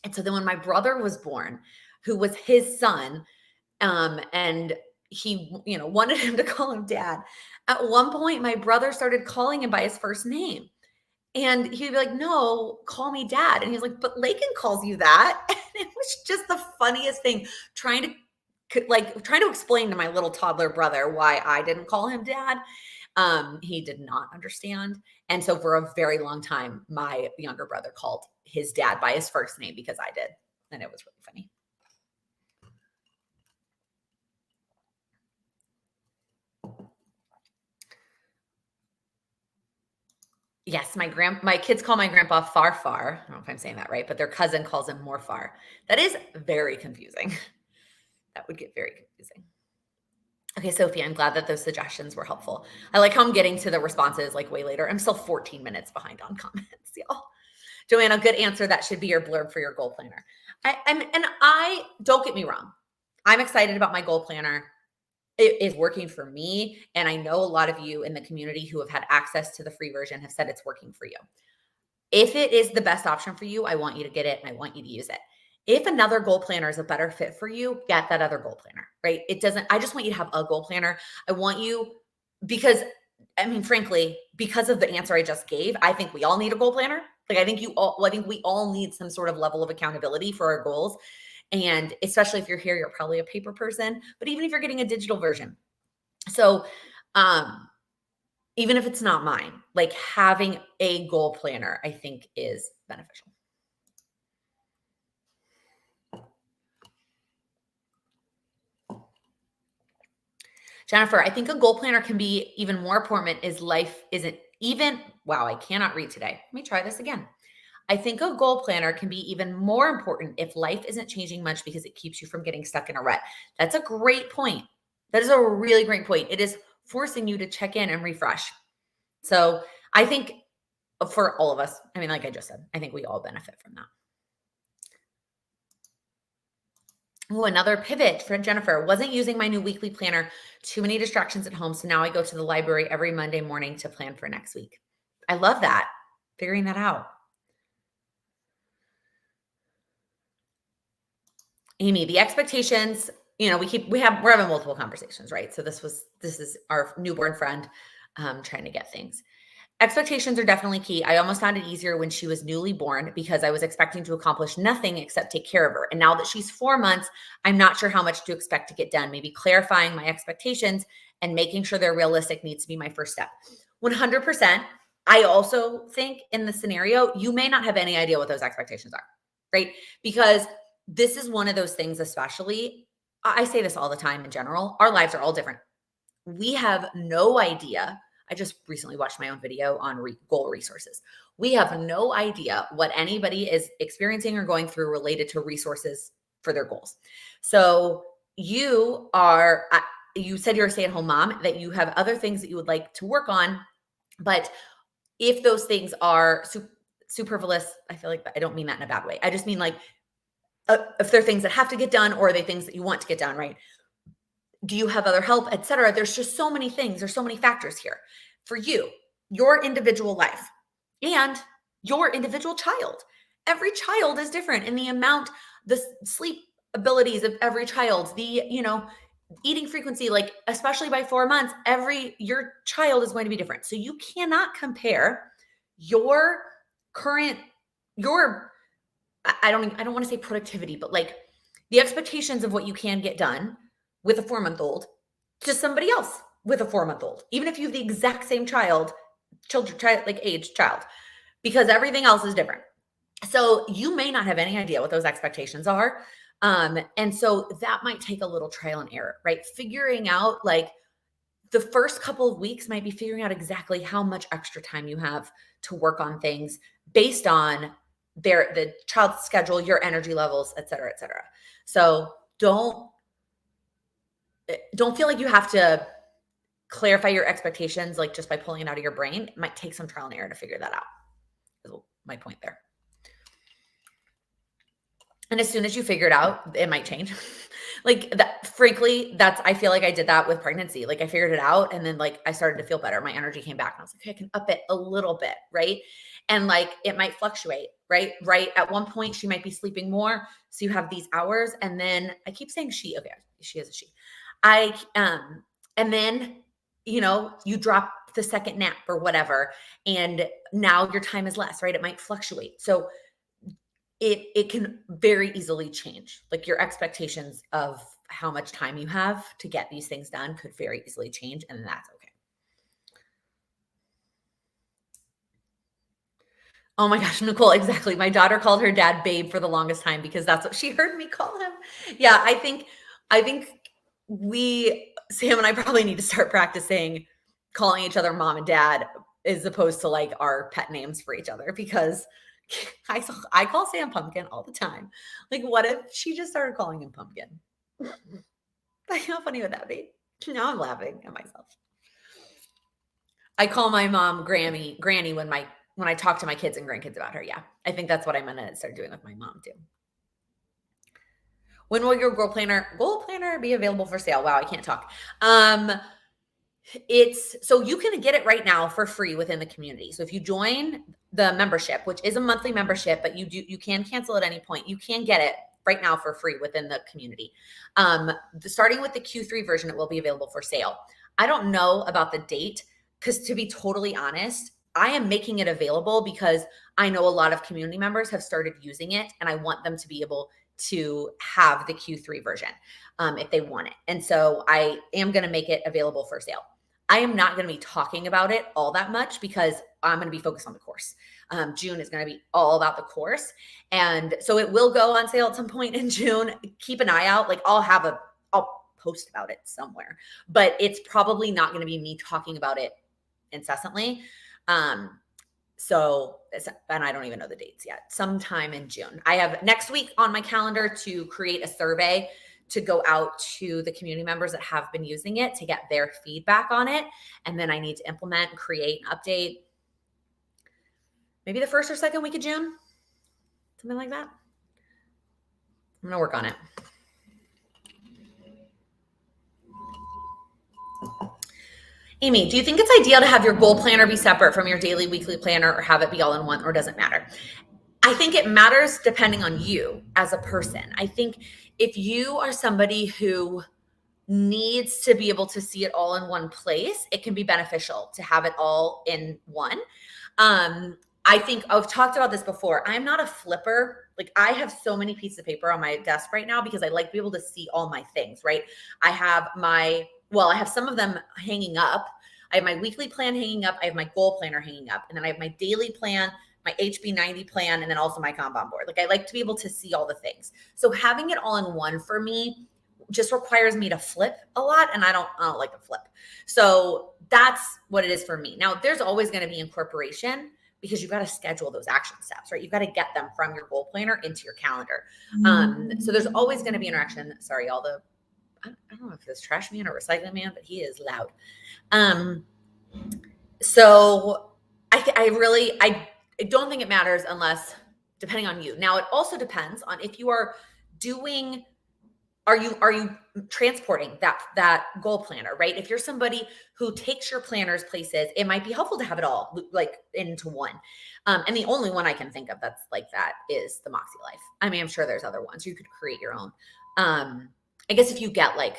And so then when my brother was born, who was his son, and he, wanted him to call him dad. At one point, my brother started calling him by his first name. And he'd be like, no, call me dad. And he's like, but Laken calls you that. And it was just the funniest thing, trying to explain to my little toddler brother why I didn't call him dad. He did not understand. And so for a very long time, my younger brother called his dad by his first name because I did. And it was really funny. Yes, my kids call my grandpa Far Far. I don't know if I'm saying that right, but their cousin calls him More Far. That is very confusing. That would get very confusing. Okay, Sophie, I'm glad that those suggestions were helpful. I like how I'm getting to the responses like way later. I'm still 14 minutes behind on comments, y'all. Joanna, good answer. That should be your blurb for your goal planner. I don't get me wrong. I'm excited about my goal planner. It is working for me. And I know a lot of you in the community who have had access to the free version have said it's working for you. If it is the best option for you, I want you to get it and I want you to use it. If another goal planner is a better fit for you, get that other goal planner, right? I just want you to have a goal planner. I want you, because frankly, because of the answer I just gave, I think we all need a goal planner. Like I think we all need some sort of level of accountability for our goals. And especially if you're here, you're probably a paper person, but even if you're getting a digital version. So, even if it's not mine, like having a goal planner, I think is beneficial. Jennifer, I think a goal planner can be even more important is life isn't even, wow, I cannot read today. Let me try this again. I think a goal planner can be even more important if life isn't changing much because it keeps you from getting stuck in a rut. That's a great point. That is a really great point. It is forcing you to check in and refresh. So I think for all of us, like I just said, I think we all benefit from that. Oh, another pivot for Jennifer. Wasn't using my new weekly planner. Too many distractions at home. So now I go to the library every Monday morning to plan for next week. I love that. Figuring that out. Amy, the expectations, we're having multiple conversations, right? So this is our newborn friend trying to get things. Expectations are definitely key. I almost found it easier when she was newly born because I was expecting to accomplish nothing except take care of her. And now that she's 4 months, I'm not sure how much to expect to get done. Maybe clarifying my expectations and making sure they're realistic needs to be my first step. 100%. I also think in the scenario, you may not have any idea what those expectations are, right? Because this is one of those things, especially, I say this all the time in general, our lives are all different. We have no idea. I just recently watched my own video on goal resources. We have no idea what anybody is experiencing or going through related to resources for their goals. So you said you're a stay-at-home mom, that you have other things that you would like to work on. But if those things are superfluous, I feel like I don't mean that in a bad way. I just mean like, if they're things that have to get done or are they things that you want to get done, right? Do you have other help, etc.? There's just so many things. There's so many factors here for you, your individual life and your individual child. Every child is different in the amount, the sleep abilities of every child, the, eating frequency, like especially by 4 months, your child is going to be different. So you cannot compare your current, I don't want to say productivity, but like the expectations of what you can get done with a 4-month-old to somebody else with a 4-month-old, even if you have the exact same age child, because everything else is different. So you may not have any idea what those expectations are. And so that might take a little trial and error, right? Figuring out like the first couple of weeks might be figuring out exactly how much extra time you have to work on things based on the child's schedule, your energy levels, et cetera, et cetera. So don't feel like you have to clarify your expectations like just by pulling it out of your brain. It might take some trial and error to figure that out. Is my point there. And as soon as you figure it out, it might change. Like that, frankly, I feel like I did that with pregnancy. Like I figured it out and then like I started to feel better. My energy came back and I was like, okay, I can up it a little bit. Right. And like, it might fluctuate, right? At one point she might be sleeping more. So you have these hours. And then I keep saying she, okay, she is a she. And then, you drop the second nap or whatever, and now your time is less, right? It might fluctuate. So it can very easily change. Like your expectations of how much time you have to get these things done could very easily change, and that's okay. Oh my gosh, Nicole, exactly. My daughter called her dad babe for the longest time because that's what she heard me call him. Yeah, I think Sam and I probably need to start practicing calling each other mom and dad as opposed to like our pet names for each other, because I call Sam Pumpkin all the time. Like, what if she just started calling him Pumpkin? Like, how funny would that be? Now I'm laughing at myself. I call my mom Granny when I talk to my kids and grandkids about her. Yeah, I think that's what I'm gonna start doing with my mom too. When will your goal planner be available for sale? Wow, I can't talk. It's so you can get it right now for free within the community. So if you join the membership, which is a monthly membership, but you can cancel at any point, you can get it right now for free within the community. Starting with the Q3 version, it will be available for sale. I don't know about the date, because to be totally honest, I am making it available because I know a lot of community members have started using it, and I want them to be able to have the Q3 version if they want it. And so I am going to make it available for sale. I am not going to be talking about it all that much because I'm going to be focused on the course. June is going to be all about the course. And so it will go on sale at some point in June. Keep an eye out. Like I'll post about it somewhere, but it's probably not going to be me talking about it incessantly. And I don't even know the dates yet. Sometime in June. I have next week on my calendar to create a survey to go out to the community members that have been using it to get their feedback on it. And then I need to implement and create an update maybe the first or second week of June, something like that. I'm going to work on it. Amy, do you think it's ideal to have your goal planner be separate from your daily, weekly planner, or have it be all in one, or does it matter? I think it matters depending on you as a person. I think if you are somebody who needs to be able to see it all in one place, it can be beneficial to have it all in one. I think I've talked about this before. I'm not a flipper. Like I have so many pieces of paper on my desk right now because I like to be able to see all my things, right? I have some of them hanging up. I have my weekly plan hanging up. I have my goal planner hanging up. And then I have my daily plan, my HB90 plan, and then also my Kanban board. Like I like to be able to see all the things. So having it all in one for me just requires me to flip a lot, and I don't like to flip. So that's what it is for me. Now, there's always going to be incorporation because you've got to schedule those action steps, right? You've got to get them from your goal planner into your calendar. So there's always going to be interaction. Sorry, I don't know if it's trash man or recycling man, but he is loud. So I don't think it matters unless, depending on you. Now, it also depends on if you are doing, are you transporting that goal planner, right? If you're somebody who takes your planners places, it might be helpful to have it all like into one. And the only one I can think of that's like that is the Moxie Life. I mean, I'm sure there's other ones. You could create your own. I guess if you get like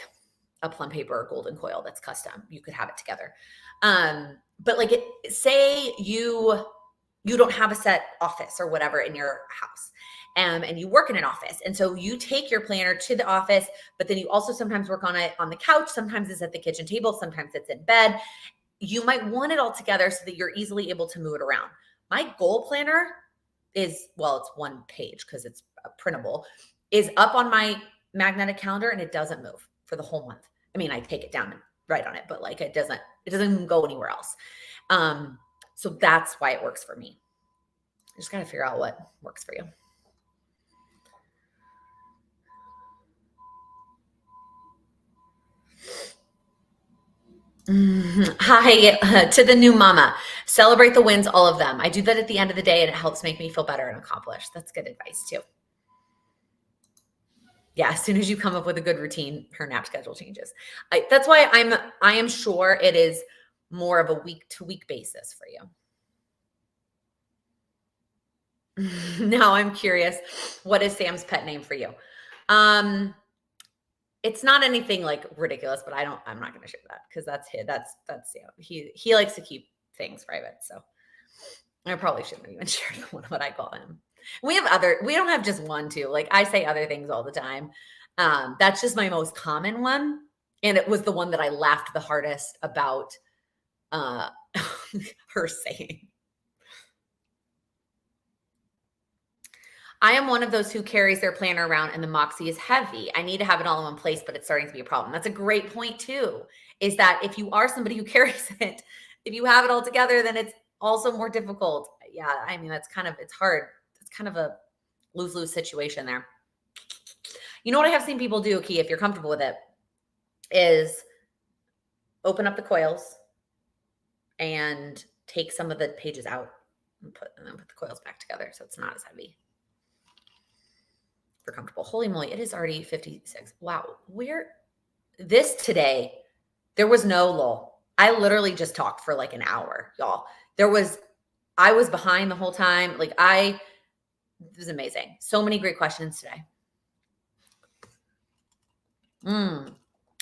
a plum paper or golden coil that's custom, you could have it together. But like say you don't have a set office or whatever in your house, and you work in an office. And so you take your planner to the office, but then you also sometimes work on it on the couch. Sometimes it's at the kitchen table. Sometimes it's in bed. You might want it all together so that you're easily able to move it around. My goal planner is, it's one page because it's printable, is up on my magnetic calendar and it doesn't move for the whole month. I mean, I take it down and write on it, but like it doesn't go anywhere else. So that's why it works for me. You just got to figure out what works for you. Hi to the new mama. Celebrate the wins, all of them. I do that at the end of the day and it helps make me feel better and accomplished. That's good advice too. Yeah, as soon as you come up with a good routine, her nap schedule changes. That's why I am sure it is more of a week-to-week basis for you. Now I'm curious, what is Sam's pet name for you? It's not anything like ridiculous, but I'm not going to share that because that's Sam. He likes to keep things private. So I probably shouldn't even share what I call him. We don't have just one too. Like I say other things all the time. That's just my most common one. And it was the one that I laughed the hardest about her saying. I am one of those who carries their planner around and the Moxie is heavy. I need to have it all in one place, but it's starting to be a problem. That's a great point too, is that if you are somebody who carries it, If you have it all together, then it's also more difficult. Yeah, I mean, it's hard. It's kind of a lose-lose situation there. You know what I have seen people do, Key, if you're comfortable with it, is open up the coils and take some of the pages out and then put the coils back together so it's not as heavy. If you're comfortable. Holy moly, it is already 56. Wow. This today, there was no lull. I literally just talked for like an hour, y'all. I was behind the whole time. It was amazing. So many great questions today.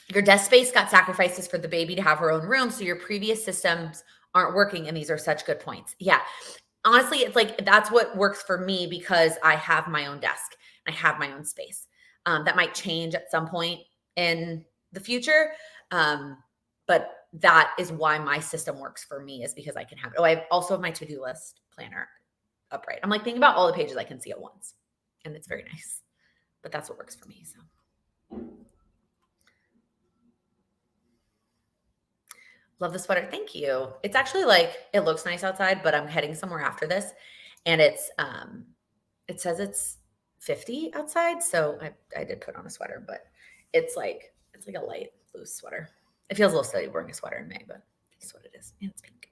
Your desk space got sacrifices for the baby to have her own room, so your previous systems aren't working, and these are such good points. Yeah. Honestly, it's like that's what works for me because I have my own desk. I have my own space. That might change at some point in the future. But that is why my system works for me, is because I can have it. Oh, I also have my to-do list planner upright. I'm like thinking about all the pages I can see at once, and it's very nice, but that's what works for me. So love the sweater. Thank you. It's actually it looks nice outside, but I'm heading somewhere after this, and it says it's 50 outside. So I did put on a sweater, but it's like a light loose sweater. It feels a little silly wearing a sweater in May, but it's what it is. And it's pink.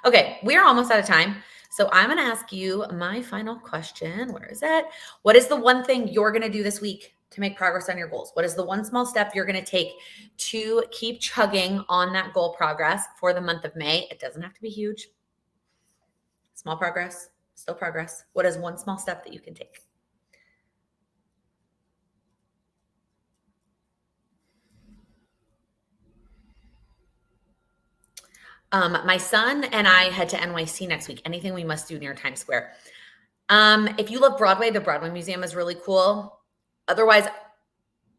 Okay, we are almost out of time. So I'm going to ask you my final question. Where is it? What is the one thing you're going to do this week to make progress on your goals? What is the one small step you're going to take to keep chugging on that goal progress for the month of May? It doesn't have to be huge. Small progress, still progress. What is one small step that you can take? My son and I head to NYC next week. Anything we must do near Times Square. If you love Broadway, the Broadway Museum is really cool. Otherwise,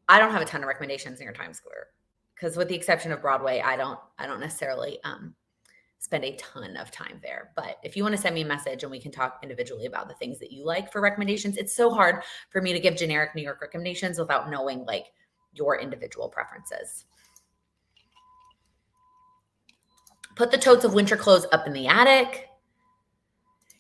I don't have a ton of recommendations near Times Square because, with the exception of Broadway, I don't necessarily spend a ton of time there. But if you want to send me a message and we can talk individually about the things that you like for recommendations, it's so hard for me to give generic New York recommendations without knowing your individual preferences. Put the totes of winter clothes up in the attic.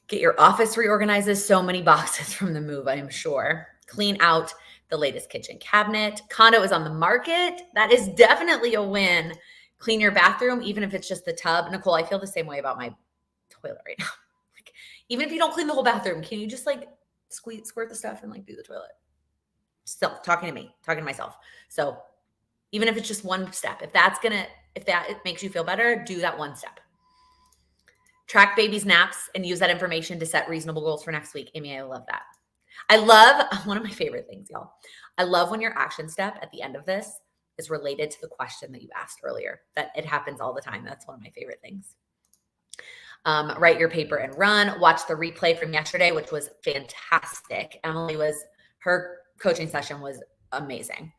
Get your office reorganized. There's so many boxes from the move, I am sure. Clean out the latest kitchen cabinet. Condo is on the market. That is definitely a win. Clean your bathroom, even if it's just the tub. Nicole, I feel the same way about my toilet right now. Even if you don't clean the whole bathroom, can you just squirt the stuff and do the toilet? Still talking to me, talking to myself. So even if it's just one step, if that makes you feel better, do that one step. Track baby's naps and use that information to set reasonable goals for next week. Amy, I love that. I love one of my favorite things, y'all. I love when your action step at the end of this is related to the question that you asked earlier. That it happens all the time. That's one of my favorite things. Write your paper and run. Watch the replay from yesterday, which was fantastic. Her coaching session was amazing.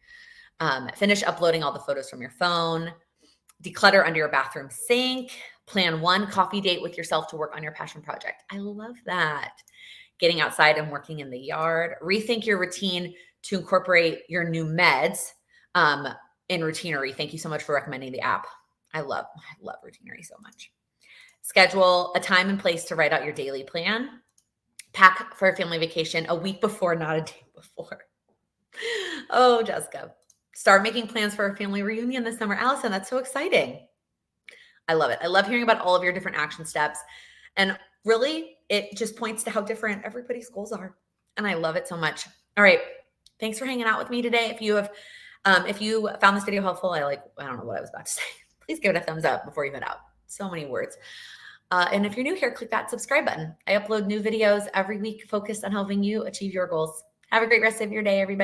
Finish uploading all the photos from your phone. Declutter under your bathroom sink. Plan one coffee date with yourself to work on your passion project. I love that. Getting outside and working in the yard. Rethink your routine to incorporate your new meds in Routinery. Thank you so much for recommending the app. I love Routinery so much. Schedule a time and place to write out your daily plan. Pack for a family vacation a week before, not a day before. Oh, Jessica. Start making plans for a family reunion this summer. Allison, that's so exciting. I love it. I love hearing about all of your different action steps. And really, it just points to how different everybody's goals are. And I love it so much. All right. Thanks for hanging out with me today. If you found this video helpful, I don't know what I was about to say. Please give it a thumbs up before you head out. So many words. And if you're new here, click that subscribe button. I upload new videos every week focused on helping you achieve your goals. Have a great rest of your day, everybody.